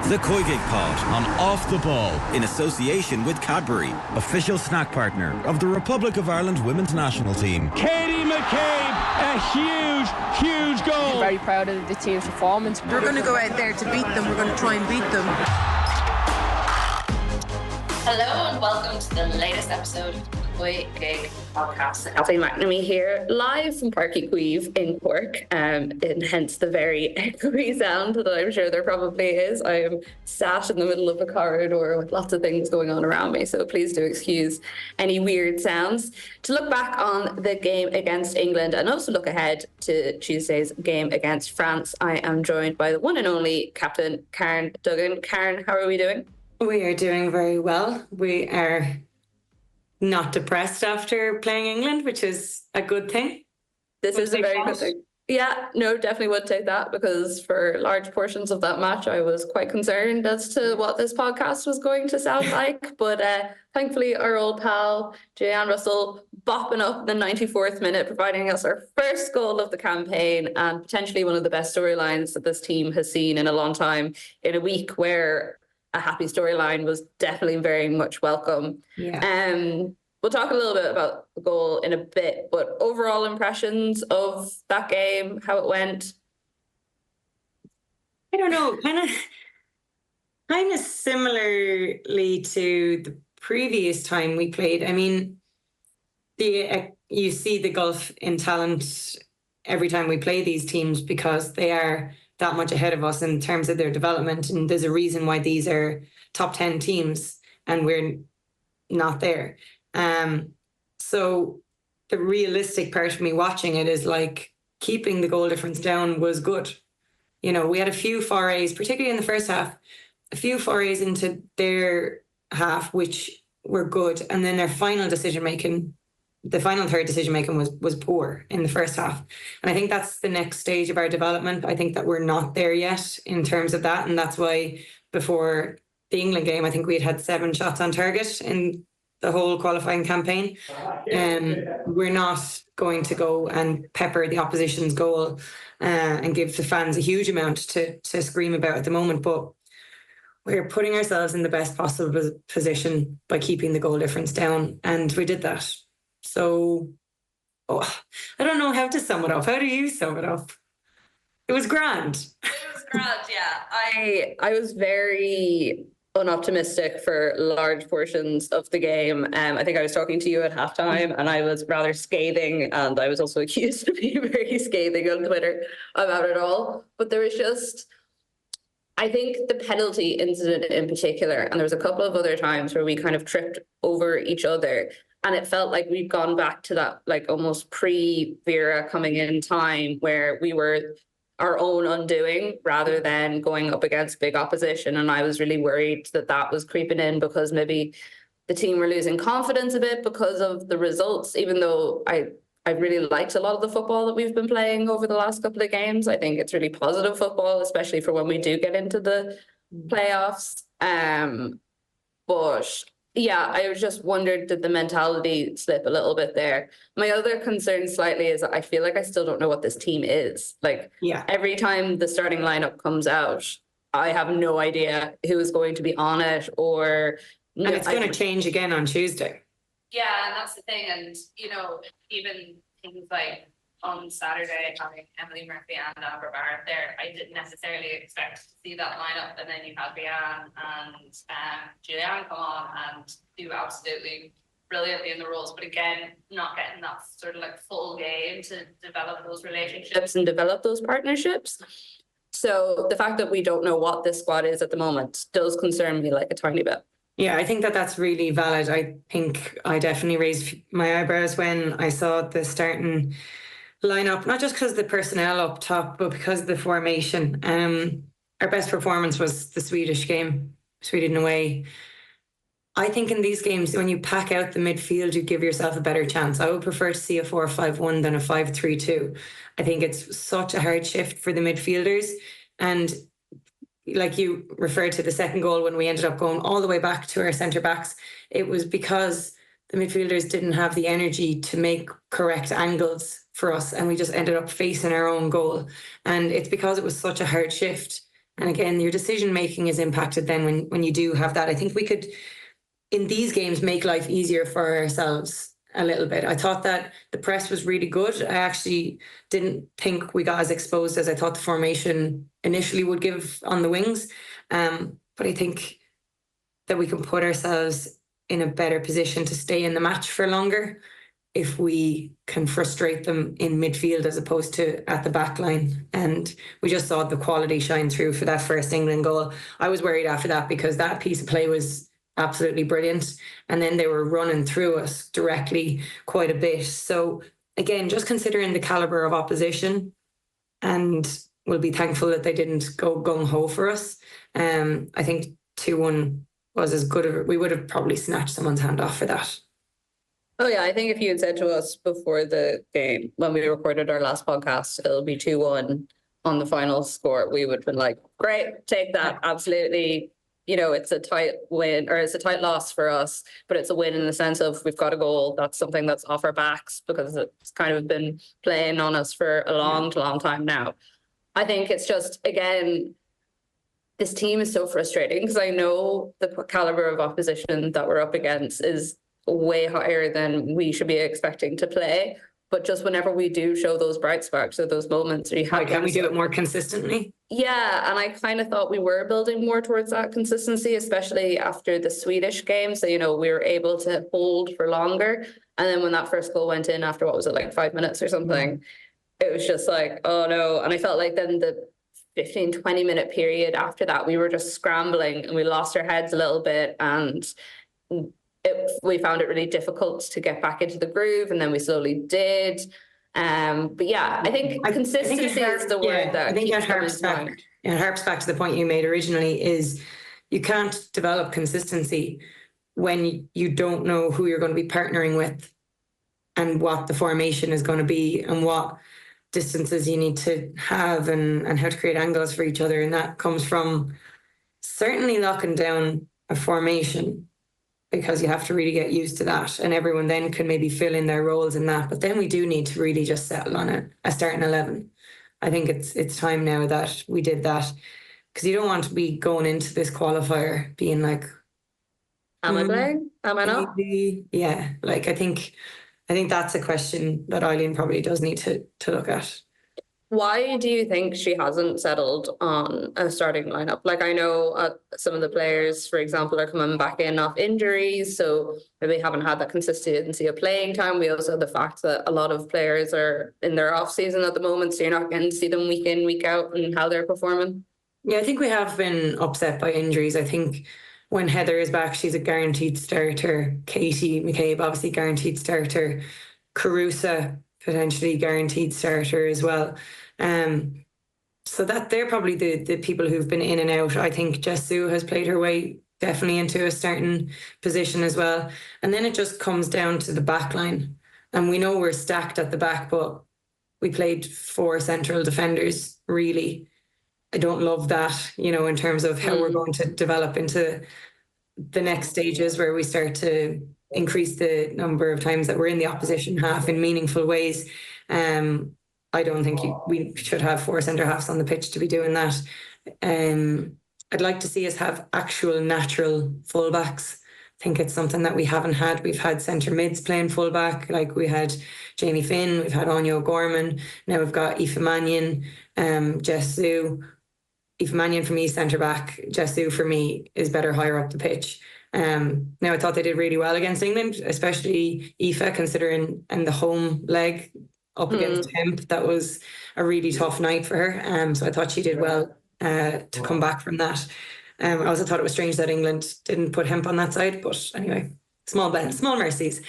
The COYGIG Pod on Off the Ball in association with Cadbury, official snack partner of the Republic of Ireland women's national team. Katie McCabe, a huge goal. I'm very proud of the team's performance. We're going to go out there to beat them. We're going to try and beat them. Hello and welcome to the latest episode of the COYGIG Podcast. Kathleen McCabe here, live from Parky in Cork, and hence the very echoey sound that I'm sure there probably is. I am sat in the middle of a corridor with lots of things going on around me, so please do excuse any weird sounds. To look back on the game against England and also look ahead to Tuesday's game against France, I am joined by the one and only Captain Karen Duggan. Karen, how are we doing? We are doing very well. We are not depressed after playing England, which is a good thing. This is a very good thing. Yeah, no, definitely would take that, because for large portions of that match, I was quite concerned as to what this podcast was going to sound like. But thankfully, our old pal, Julianne Russell, bopping up the 94th minute, providing us our first goal of the campaign and potentially one of the best storylines that this team has seen in a long time, in a week where a happy storyline was definitely very much welcome. Yeah. We'll talk a little bit about the goal in a bit, but overall impressions of that game, how it went? I don't know, kind of similarly to the previous time we played. I mean, you see the gulf in talent every time we play these teams, because they are that much ahead of us in terms of their development. And there's a reason why these are top 10 teams and we're not there. So the realistic part of me watching it is like, keeping the goal difference down was good. You know, we had a few forays, particularly in the first half, a few forays into their half, which were good. And then their final decision-making, the final third decision-making was poor in the first half. And I think that's the next stage of our development. I think that we're not there yet in terms of that. And that's why before the England game, I think we had 7 shots on target in the whole qualifying campaign. We're not going to go and pepper the opposition's goal and give the fans a huge amount to scream about at the moment. But we're putting ourselves in the best possible position by keeping the goal difference down. And we did that. So, I don't know how to sum it up. How do you sum it up? It was grand. It was grand, yeah. I was very unoptimistic for large portions of the game. I think I was talking to you at halftime and I was rather scathing, and I was also accused of being very scathing on Twitter about it all. But there was just, I think the penalty incident in particular, and there was a couple of other times where we kind of tripped over each other, and it felt like we'd gone back to that like almost pre-Vera coming in time where we were our own undoing rather than going up against big opposition. And I was really worried that that was creeping in, because maybe the team were losing confidence a bit because of the results, even though I really liked a lot of the football that we've been playing over the last couple of games. I think it's really positive football, especially for when we do get into the playoffs. But yeah, I just wondered, did the mentality slip a little bit there? My other concern slightly is that I feel like I still don't know what this team is. Like, every time the starting lineup comes out, I have no idea who is going to be on it, or... And it's going to change again on Tuesday. Yeah, and that's the thing. And, you know, even things like on Saturday, having Emily Murphy and Amber Barrett there, I didn't necessarily expect to see that lineup. And then you had Leanne and Julianne come on and do absolutely brilliantly in the roles. But again, not getting that sort of like full game to develop those relationships and develop those partnerships. So the fact that we don't know what this squad is at the moment does concern me like a tiny bit. Yeah, I think that that's really valid. I think I definitely raised my eyebrows when I saw the starting lineup, not just because of the personnel up top, but because of the formation. Our best performance was the Swedish game, Sweden away. I think in these games, when you pack out the midfield, you give yourself a better chance. I would prefer to see a 4-5-1 than a 5-3-2. I think it's such a hard shift for the midfielders. And like you referred to the second goal, when we ended up going all the way back to our centre backs, it was because the midfielders didn't have the energy to make correct angles for us, and we just ended up facing our own goal. And it's because it was such a hard shift And again, your decision making is impacted then when you do have that. I think we could, in these games, make life easier for ourselves a little bit. I thought that the press was really good. I actually didn't think we got as exposed as I thought the formation initially would give on the wings. But I think that we can put ourselves in a better position to stay in the match for longer if we can frustrate them in midfield as opposed to at the back line. And we just saw the quality shine through for that first England goal. I was worried after that because that piece of play was absolutely brilliant. And then they were running through us directly quite a bit. So again, just considering the calibre of opposition, and we'll be thankful that they didn't go gung-ho for us. I think 2-1 was as good. We would have probably snatched someone's hand off for that. Oh yeah, I think if you had said to us before the game, when we recorded our last podcast, it'll be 2-1 on the final score, we would have been like, great, take that, absolutely. You know, it's a tight win, or it's a tight loss for us, but it's a win in the sense of we've got a goal. That's something that's off our backs because it's kind of been playing on us for a long time now. I think it's just, again, this team is so frustrating because I know the caliber of opposition that we're up against is way higher than we should be expecting to play. But just whenever we do show those bright sparks or those moments, we have. Can we do it more consistently? Yeah, and I kind of thought we were building more towards that consistency, especially after the Swedish game. So, you know, we were able to hold for longer. And then when that first goal went in after, what was it, like 5 minutes or something, it was just like, oh no. And I felt like then the 15, 20-minute period after that, we were just scrambling and we lost our heads a little bit. And we found it really difficult to get back into the groove, and then we slowly did. But yeah, I think consistency is the word that keeps coming to mind. It harps back to the point you made originally, is you can't develop consistency when you don't know who you're going to be partnering with and what the formation is going to be and what distances you need to have and how to create angles for each other. And that comes from certainly locking down a formation, because you have to really get used to that, and everyone then can maybe fill in their roles in that. But then we do need to really just settle on a starting 11. I think it's time now that we did that, because you don't want to be going into this qualifier being like, am I playing? Am I not? Yeah, like I think that's a question that Eileen probably does need to look at. Why do you think she hasn't settled on a starting lineup? Like, I know some of the players, for example, are coming back in off injuries, so maybe haven't had that consistency of playing time. We also have the fact that a lot of players are in their off season at the moment, so you're not getting to see them week in, week out and how they're performing. Yeah, I think we have been upset by injuries. I think when Heather is back, she's a guaranteed starter. Katie McCabe, obviously guaranteed starter. Carusa, potentially guaranteed starter as well. So that they're probably the people who've been in and out. I think Jess Sue has played her way definitely into a starting position as well. And then it just comes down to the back line. And we know we're stacked at the back, but we played 4 central defenders, really. I don't love that, you know, in terms of how we're going to develop into the next stages where we start to increase the number of times that we're in the opposition half in meaningful ways. I don't think we should have 4 centre halves on the pitch to be doing that. I'd like to see us have actual natural fullbacks. I think it's something that we haven't had. We've had centre mids playing fullback, like we had Jamie Finn, we've had Anya O'Gorman, now we've got Aoife Mannion, Jess Sue. Aoife Mannion for me, centre back. Jess Sue for me is better higher up the pitch. Now I thought they did really well against England, especially Aoife, considering and the home leg up against Hemp. That was a really tough night for her. So I thought she did well to come back from that. I also thought it was strange that England didn't put Hemp on that side, but anyway, small mercies.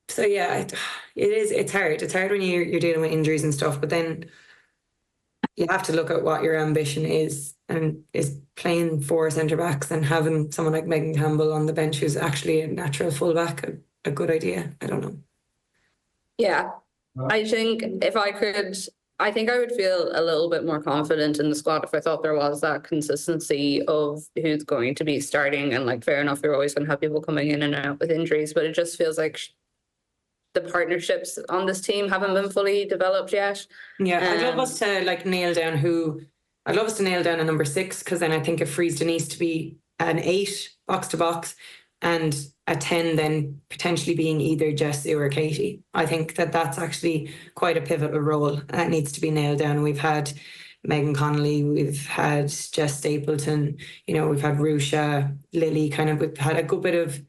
So yeah, it's hard. It's hard when you're dealing with injuries and stuff, but then you have to look at what your ambition is, and is playing 4 centre backs and having someone like Megan Campbell on the bench who's actually a natural fullback a good idea? I don't know. Yeah, I think I think I would feel a little bit more confident in the squad if I thought there was that consistency of who's going to be starting. And like, fair enough, you're always going to have people coming in and out with injuries, but it just feels like the partnerships on this team haven't been fully developed yet. Yeah, I'd love us to like nail down who I'd love us to nail down a number 6, because then I think it frees Denise to be an 8 box to box, and a 10 then potentially being either Jessie or Katie. I think that that's actually quite a pivotal role that needs to be nailed down. We've had Megan Connolly, we've had Jess Stapleton, we've had Rusha, Lily, we've had a good bit of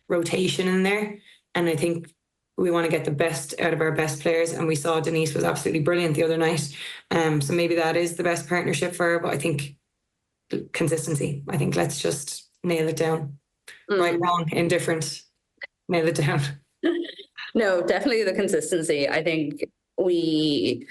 rotation in there. And I think we want to get the best out of our best players. And we saw Denise was absolutely brilliant the other night. So maybe that is the best partnership for her. But I think consistency. I think let's just nail it down. Right, wrong, indifferent. Nail it down. No, definitely the consistency. I think we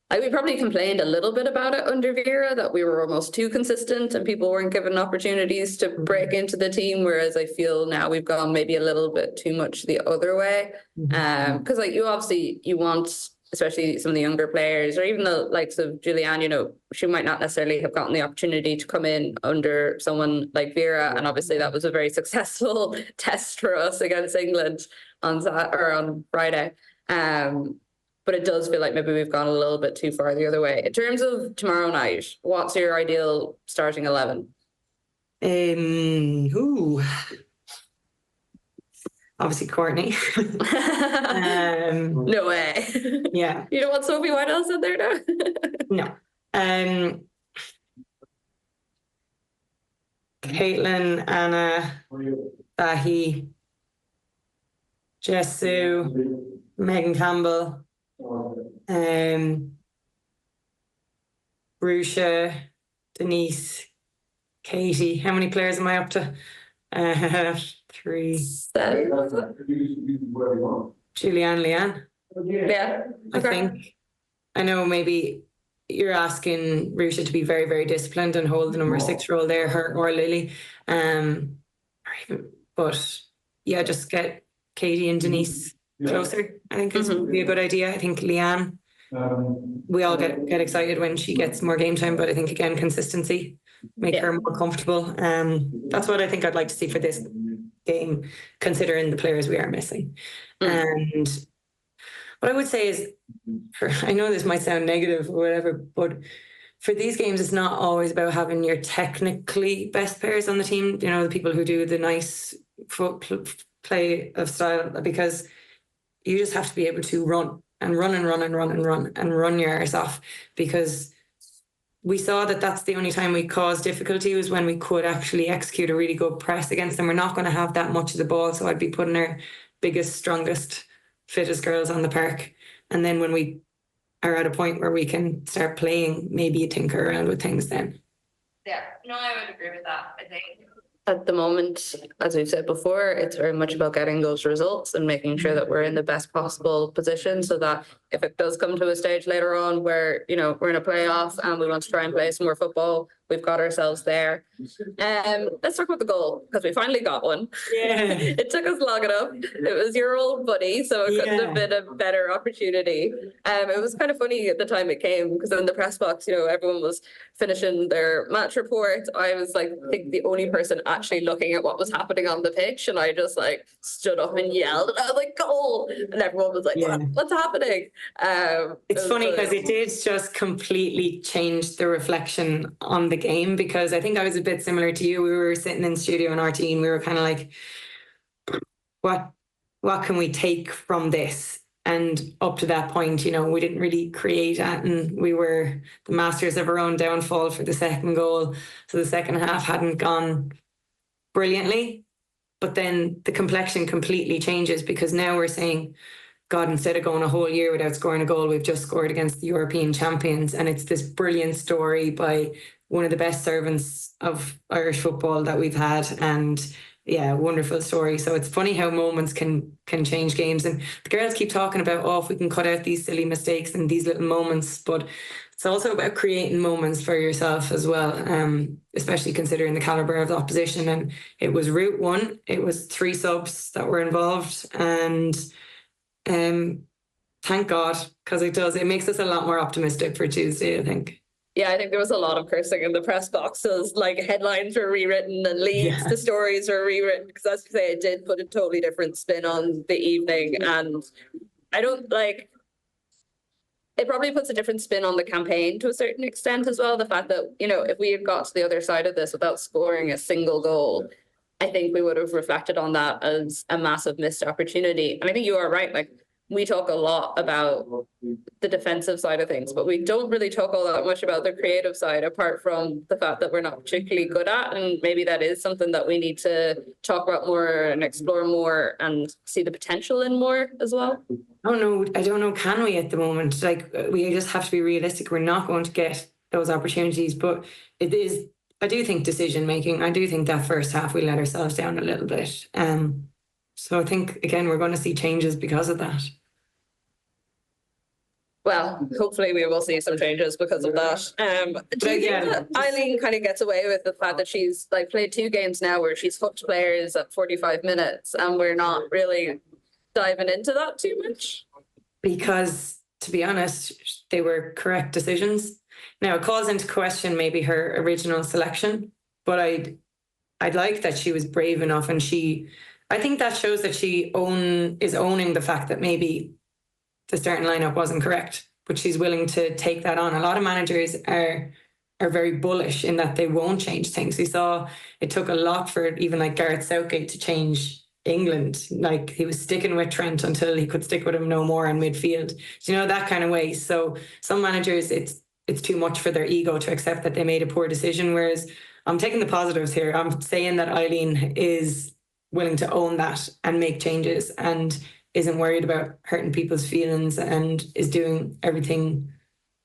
probably complained a little bit about it under Vera, that we were almost too consistent and people weren't given opportunities to break into the team, whereas I feel now we've gone maybe a little bit too much the other way. Because you want, especially some of the younger players, or even the likes of Julianne, she might not necessarily have gotten the opportunity to come in under someone like Vera. And obviously that was a very successful test for us against England on Friday. But it does feel like maybe we've gone a little bit too far the other way. In terms of tomorrow night, what's your ideal starting 11? Obviously Courtney. No way. Yeah. You don't want Sophie Whitehouse in there now? No. Caitlin, Anna, Bahi, Jessu, Megan Campbell, Rusha, Denise, Katie. How many players am I up to? 3. 7. Julianne, Lyon. Yeah. I think. I know maybe you're asking Rusha to be very, very disciplined and hold the number 6 role there, her or Lily. But yeah, just get Katie and Denise closer. I think this would be a good idea. I think Leanne, we all get excited when she gets more game time, but I think again, consistency, make her more comfortable. That's what I think I'd like to see for this game, considering the players we are missing. And what I would say is, I know this might sound negative or whatever, but for these games, it's not always about having your technically best players on the team, the people who do the nice play of style, because you just have to be able to run your arse off, because we saw that that's the only time we caused difficulty was when we could actually execute a really good press against them. We're not going to have that much of the ball, so I'd be putting our biggest, strongest, fittest girls on the park. And then when we are at a point where we can start playing, maybe you tinker around with things then. Yeah, no, I would agree with that. I think at the moment, as we've said before, it's very much about getting those results and making sure that we're in the best possible position, so that if it does come to a stage later on where, we're in a playoff and we want to try and play some more football, we've got ourselves there. Let's talk about the goal, because we finally got one. Yeah. It took us long enough. It was your old buddy, so it couldn't have been a better opportunity. It was kind of funny at the time it came, because in the press box, everyone was finishing their match report. I was I think the only person actually looking at what was happening on the pitch, and I just stood up and yelled, and I was like, goal! And everyone was like, what's happening? It's funny because it did just completely change the reflection on the game, because I think I was a bit similar to you. We were sitting in studio in our team, we were kind of like, what can we take from this? And up to that point, we didn't really create that, and we were the masters of our own downfall for the second goal. So the second half hadn't gone brilliantly, but then the complexion completely changes, because now we're saying, God, instead of going a whole year without scoring a goal, we've just scored against the European champions. And it's this brilliant story by one of the best servants of Irish football that we've had. And yeah, wonderful story. So it's funny how moments can change games. And the girls keep talking about, if we can cut out these silly mistakes and these little moments, but it's also about creating moments for yourself as well, especially considering the calibre of the opposition. And it was Route 1, it was 3 subs that were involved, and thank God, because it makes us a lot more optimistic for Tuesday, I think. Yeah, I think there was a lot of cursing in the press boxes. Headlines were rewritten and leads to stories were rewritten, because, as you say, it did put a totally different spin on the evening. And I don't it probably puts a different spin on the campaign to a certain extent as well. The fact that, you know, if we had got to the other side of this without scoring a single goal, I think we would have reflected on that as a massive missed opportunity. And I think you are right. Like, we talk a lot about the defensive side of things, but we don't really talk all that much about the creative side, apart from the fact that we're not particularly good at. And maybe that is something that we need to talk about more and explore more and see the potential in more as well. I don't know. Can we at the moment? Like, we just have to be realistic. We're not going to get those opportunities, but it is, I do think, decision making. I do think that first half we let ourselves down a little bit. So I think, again, we're going to see changes because of that. Well, hopefully we will see some changes because of that. Do you think that Eileen kind of gets away with the fact that she's like played 2 games now where she's hooked players at 45 minutes and we're not really diving into that too much? Because, to be honest, they were correct decisions. Now, it calls into question maybe her original selection, but I'd like that she was brave enough, and I think that shows that she is owning the fact that maybe the starting lineup wasn't correct, but she's willing to take that on. A lot of managers are very bullish in that they won't change things. We saw it took a lot for even like Gareth Southgate to change England. Like, he was sticking with Trent until he could stick with him no more in midfield. You know, that kind of way. So some managers, it's too much for their ego to accept that they made a poor decision. Whereas I'm taking the positives here. I'm saying that Eileen is willing to own that and make changes and isn't worried about hurting people's feelings and is doing everything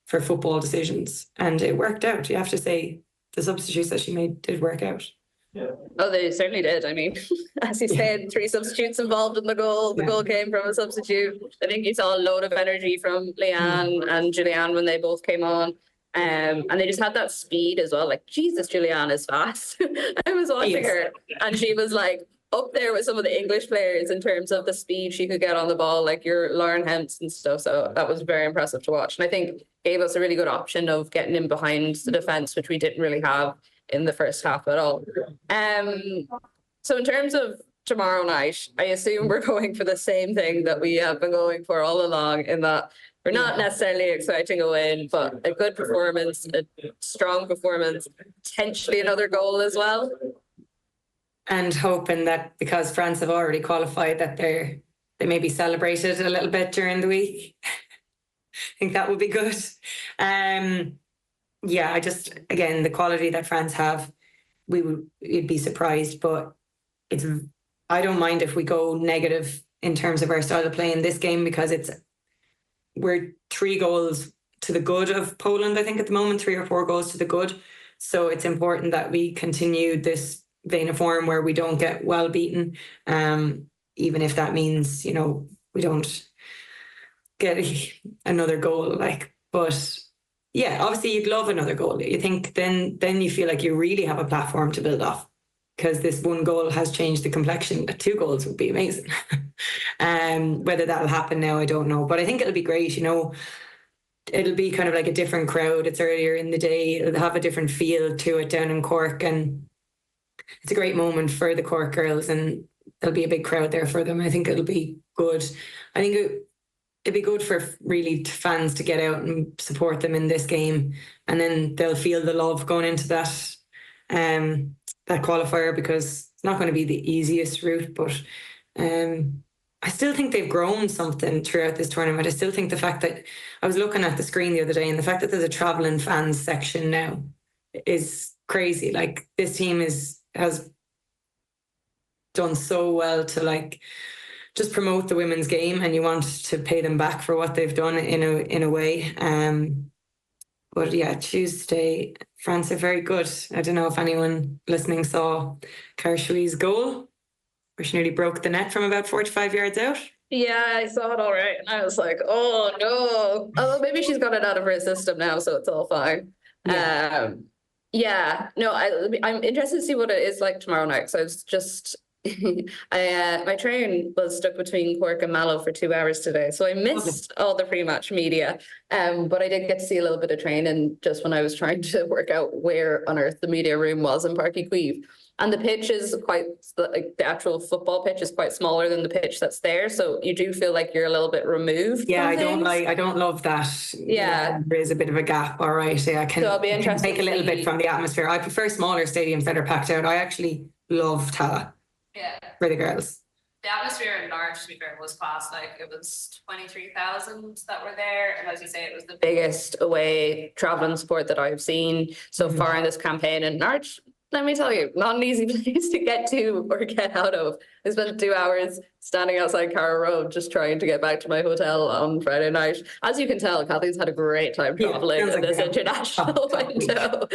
for football decisions. And it worked out. You have to say the substitutes that she made did work out. Yeah. Oh, they certainly did. I mean, as you said, 3 substitutes involved in the goal. The goal came from a substitute. I think you saw a load of energy from Lyon and Julianne when they both came on. And they just had that speed as well. Like, Jesus, Julianne is fast. I was watching her and she was like up there with some of the English players in terms of the speed she could get on the ball, like your Lauren Hemps and stuff. So that was very impressive to watch. And I think gave us a really good option of getting in behind the defence, which we didn't really have in the first half at all. So in terms of tomorrow night, I assume we're going for the same thing that we have been going for all along, in that we're not necessarily expecting a win, but a good performance, a strong performance, potentially another goal as well. And hoping that because France have already qualified, that they may be celebrated a little bit during the week. I think that would be good. Yeah, again, the quality that France have, we'd be surprised, but I don't mind if we go negative in terms of our style of play in this game, because we're 3 goals to the good of Poland, I think, at the moment, 3 or 4 goals to the good. So it's important that we continue this vein of form where we don't get well beaten, even if that means, you know, we don't get another goal. But yeah, obviously you'd love another goal. You think then you feel like you really have a platform to build off, because this 1 goal has changed the complexion. 2 goals would be amazing. Whether that'll happen now, I don't know. But I think it'll be great, you know. It'll be kind of like a different crowd. It's earlier in the day. It'll have a different feel to it down in Cork, and it's a great moment for the Cork girls, and there'll be a big crowd there for them. I think it'll be good. I think it'd be good for really fans to get out and support them in this game, and then they'll feel the love going into that qualifier, because it's not going to be the easiest route, but I still think they've grown something throughout this tournament. I still think the fact that I was looking at the screen the other day, and the fact that there's a travelling fans section now is crazy. Like, this team has done so well to like just promote the women's game, and you want to pay them back for what they've done in a way. But yeah, Tuesday, France are very good. I don't know if anyone listening saw Karshui's goal, where she nearly broke the net from about 45 yards out. Yeah, I saw it all right, and I was like, oh no. Although maybe she's got it out of her system now, so it's all fine. Yeah. No, I'm interested to see what it is like tomorrow night. So I was just, My train was stuck between Cork and Mallow for 2 hours today, so I missed all the pre-match media. But I did get to see a little bit of training just when I was trying to work out where on earth the media room was in Páirc Uí Chaoimh. And the pitch is quite, like the actual football pitch is quite smaller than the pitch that's there. So you do feel like you're a little bit removed. Yeah, from I don't love that. Yeah. There is a bit of a gap. All right. Yeah, I can, So I'll be interested take a little to see. bit from the atmosphere. I prefer smaller stadiums that are packed out. I actually love Tala Yeah. for the girls. The atmosphere in Norwich, to be fair, was class. Like, it was 23,000 that were there. And as you say, it was the Biggest away travelling sport that I've seen so far in this campaign. And Norwich, let me tell you, not an easy place to get to or get out of. I spent 2 hours standing outside Carrow Road just trying to get back to my hotel on Friday night. As you can tell, Kathy's had a great time traveling in this international window.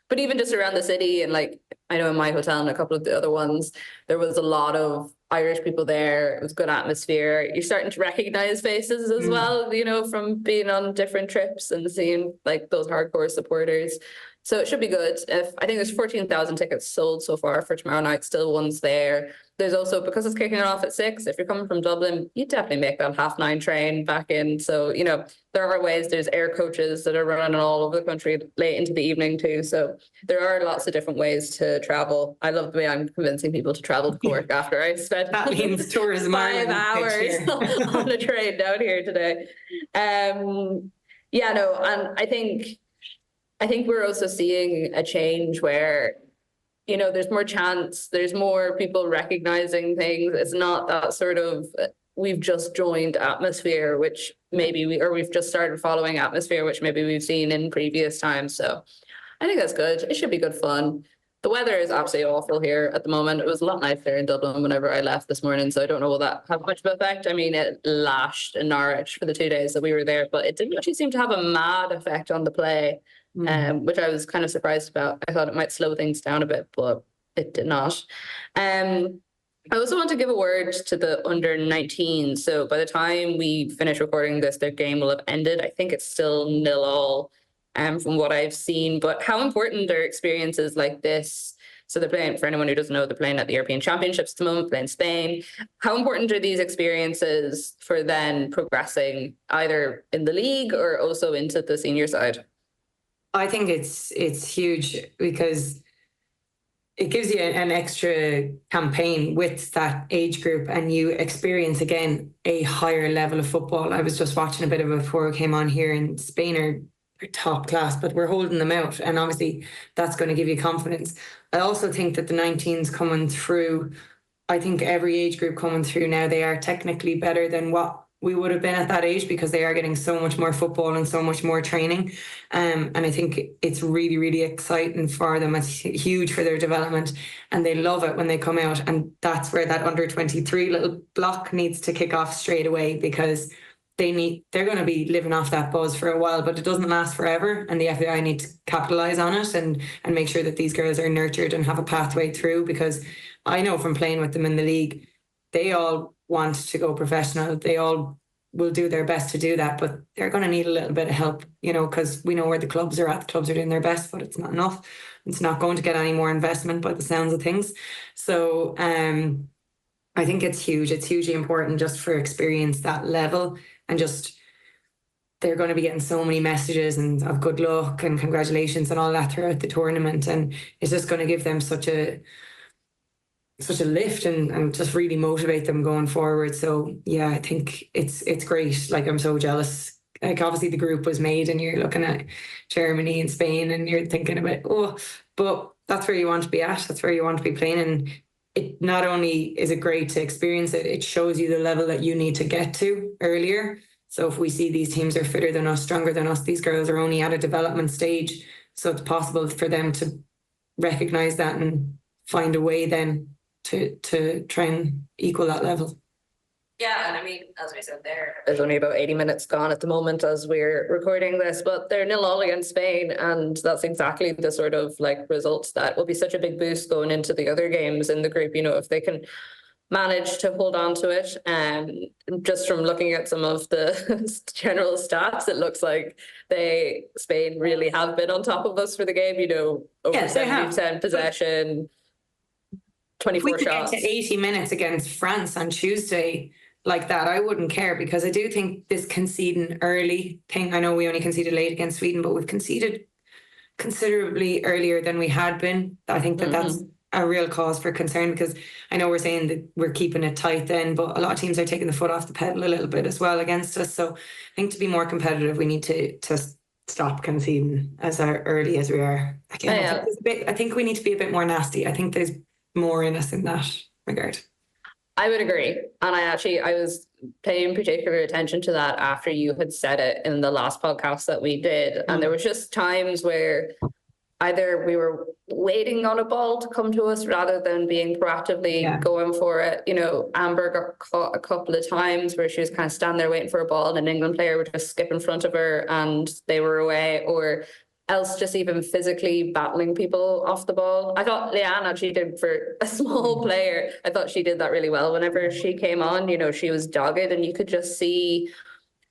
But even just around the city, and like I know in my hotel and a couple of the other ones, there was a lot of Irish people there. It was good atmosphere. You're starting to recognize faces as well, you know, from being on different trips and seeing like those hardcore supporters. So it should be good. I think there's 14,000 tickets sold so far for tomorrow night, still ones there. There's also, because it's kicking it off at 6, if you're coming from Dublin, you definitely make that 9:30 train back in. So, you know, there are ways, there's air coaches that are running all over the country late into the evening too. So there are lots of different ways to travel. I love the way I'm convincing people to travel to Cork after I spent That means tourism 5 hours on a train down here today. Yeah, no, and I think we're also seeing a change where, you know, there's more chance, there's more people recognizing things. It's not that sort of, we've just joined atmosphere, which maybe we've just started following atmosphere, which maybe we've seen in previous times. So I think that's good. It should be good fun. The weather is absolutely awful here at the moment. It was a lot nicer in Dublin whenever I left this morning, so I don't know will that have much of an effect. I mean, it lashed in Norwich for the 2 days that we were there, but it didn't actually seem to have a mad effect on the play. Which I was kind of surprised about. I thought it might slow things down a bit, but it did not. I also want to give a word to the under-19. So by the time we finish recording this, their game will have ended. I think it's still 0-0 from what I've seen. But how important are experiences like this? So they're playing, for anyone who doesn't know, they're playing at the European Championships at the moment, playing Spain. How important are these experiences for then progressing either in the league or also into the senior side? I think it's huge because it gives you an extra campaign with that age group and you experience again a higher level of football. I was just watching a bit of it before I came on here, and Spain are top class, but we're holding them out, and obviously that's going to give you confidence. I also think that the 19s coming through, I think every age group coming through now, they are technically better than what we would have been at that age because they are getting so much more football and so much more training. And I think it's really, really exciting for them. It's huge for their development and they love it when they come out. And that's where that under 23 little block needs to kick off straight away because they're going to be living off that buzz for a while, but it doesn't last forever. And the FAI need to capitalise on it and make sure that these girls are nurtured and have a pathway through, because I know from playing with them in the league, they all want to go professional. They all will do their best to do that, but they're going to need a little bit of help, you know, because we know where the clubs are at. The clubs are doing their best, but it's not enough. It's not going to get any more investment by the sounds of things. So I think it's huge. It's hugely important just for experience that level, and just they're going to be getting so many messages and of good luck and congratulations and all that throughout the tournament, and it's just going to give them such a lift and just really motivate them going forward. So yeah, I think it's great. Like, I'm so jealous. Like, obviously the group was made and you're looking at Germany and Spain and you're thinking about, but that's where you want to be at. That's where you want to be playing. And it not only is it great to experience it, it shows you the level that you need to get to earlier. So if we see these teams are fitter than us, stronger than us, these girls are only at a development stage. So it's possible for them to recognize that and find a way then to try and equal that level. Yeah, and I mean, as we said there's only about 80 minutes gone at the moment as we're recording this, but they're 0-0 against Spain, and that's exactly the sort of like results that will be such a big boost going into the other games in the group, you know, if they can manage to hold on to it. And just from looking at some of the general stats, it looks like Spain really have been on top of us for the game, you know, over 70% possession, if we 24 could shots. get to 80 minutes against France on Tuesday like that, I wouldn't care, because I do think this conceding early thing, I know we only conceded late against Sweden, but we've conceded considerably earlier than we had been. I think that that's a real cause for concern, because I know we're saying that we're keeping it tight then, but a lot of teams are taking the foot off the pedal a little bit as well against us. So I think to be more competitive, we need to stop conceding as early as we are. Again, I think we need to be a bit more nasty. I think there's more in us in that regard. I would agree. And I was paying particular attention to that after you had said it in the last podcast that we did. And there was just times where either we were waiting on a ball to come to us rather than being proactively going for it. You know, Amber got caught a couple of times where she was kind of standing there waiting for a ball and an England player would just skip in front of her and they were away, or else just even physically battling people off the ball. I thought Lyon actually did, for a small player, I thought she did that really well. Whenever she came on, you know, she was dogged and you could just see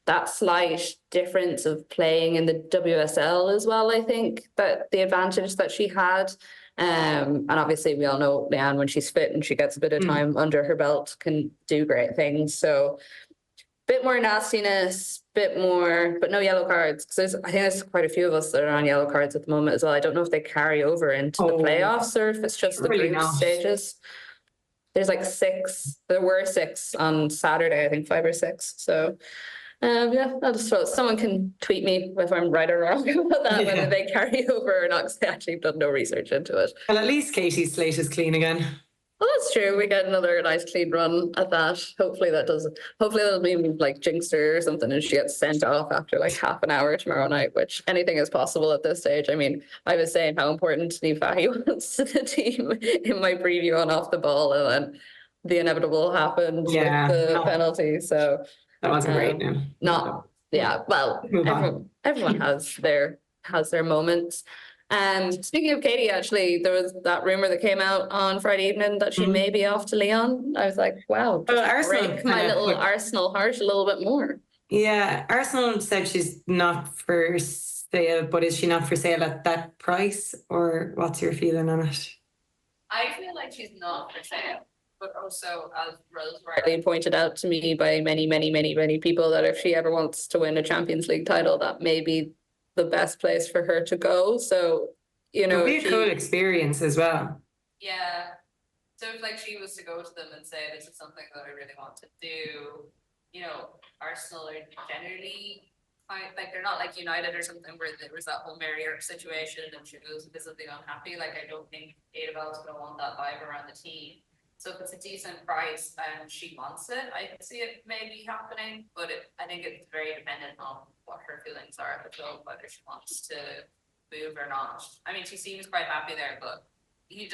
that slight difference of playing in the WSL as well. I think that the advantage that she had, and obviously we all know Lyon, when she's fit and she gets a bit of time under her belt, can do great things. So bit more nastiness, bit more, but no yellow cards. Because I think there's quite a few of us that are on yellow cards at the moment as well. I don't know if they carry over into the playoffs or if it's just the group stages. There's like 6. There were 6 on Saturday, I think 5 or 6. So I'll just throw it. Someone can tweet me if I'm right or wrong about that, whether they carry over or not, because I actually done no research into it. Well, at least Katie's slate is clean again. Well, that's true. We get another nice clean run at that. Hopefully that'll be like jinxed her or something and she gets sent off after like half an hour tomorrow night, which anything is possible at this stage. I mean, I was saying how important Niamh Fahey was to the team in my preview on Off the Ball, and then the inevitable happened with the penalty. So that wasn't great. Well, everyone has their moments. Speaking of Katie, actually, there was that rumor that came out on Friday evening that she may be off to Lyon. I was like, wow, break my little Arsenal heart a little bit more. Yeah, Arsenal said she's not for sale, but is she not for sale at that price, or what's your feeling on it? I feel like she's not for sale, but also, as Rose rightly pointed out to me by many, many, many, many people, that if she ever wants to win a Champions League title, that may be the best place for her to go. So, you know, it'll be a cool experience as well. Yeah. So if like she was to go to them and say, this is something that I really want to do, you know, Arsenal are generally like, they're not like United or something where there was that whole Mary Earp situation and she was visibly unhappy. Like, I don't think Adabel is going to want that vibe around the team. So if it's a decent price and she wants it, I can see it maybe happening, but I think it's very dependent on what her feelings are at the club, whether she wants to move or not. I mean, she seems quite happy there, but you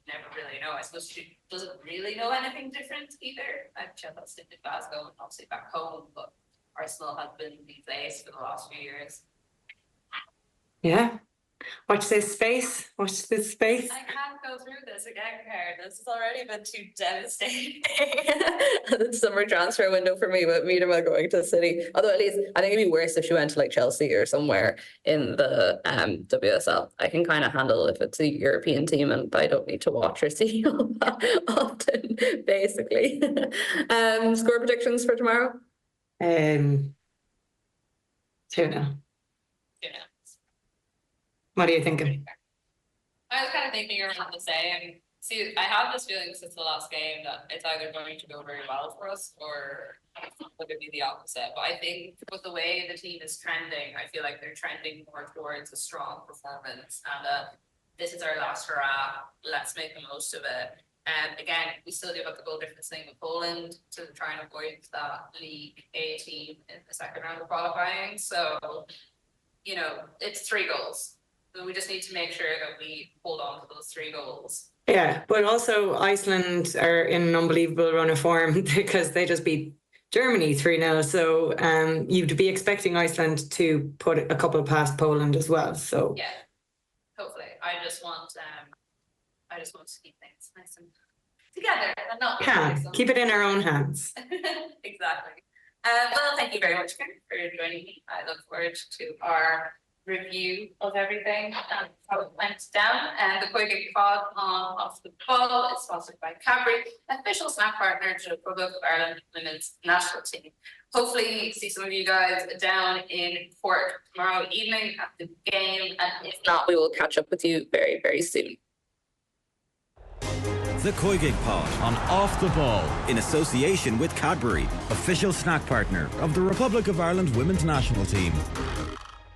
never really know. I suppose she doesn't really know anything different either. She had that stint in Glasgow and obviously back home, but Arsenal has been the place for the last few years. Yeah. Watch this space. I can't go through this again, Karen. This has already been too devastating. The summer transfer window for me, but Miedema going to City. Although at least I think it'd be worse if she went to like Chelsea or somewhere in the WSL. I can kind of handle if it's a European team and I don't need to watch or see all that often, basically. Score predictions for tomorrow? 2-0. Yeah. What are you thinking? I was kind of thinking around the same. See, I have this feeling since the last game that it's either going to go very well for us or it's going to be the opposite. But I think with the way the team is trending, I feel like they're trending more towards a strong performance. And this is our last hurrah. Let's make the most of it. And again, we still do have the goal difference thing with Poland to try and avoid that League A team in the second round of qualifying. So, you know, it's 3 goals. So we just need to make sure that we hold on to those 3 goals. Yeah, but also Iceland are in an unbelievable run of form because they just beat Germany 3-0. So you'd be expecting Iceland to put a couple past Poland as well. So yeah, hopefully. I just want to keep things nice and together and not keep it in our own hands. Exactly. Well, thank you very much, Karen, for joining me. I look forward to our review of everything and how it went down. And the COYGIG Pod on Off the Ball is sponsored by Cadbury, official snack partner to the Republic of Ireland women's national team. Hopefully see some of you guys down in Cork tomorrow evening at the game, and if not, we will catch up with you very, very soon. The COYGIG Pod on Off the Ball in association with Cadbury, official snack partner of the Republic of Ireland women's national team.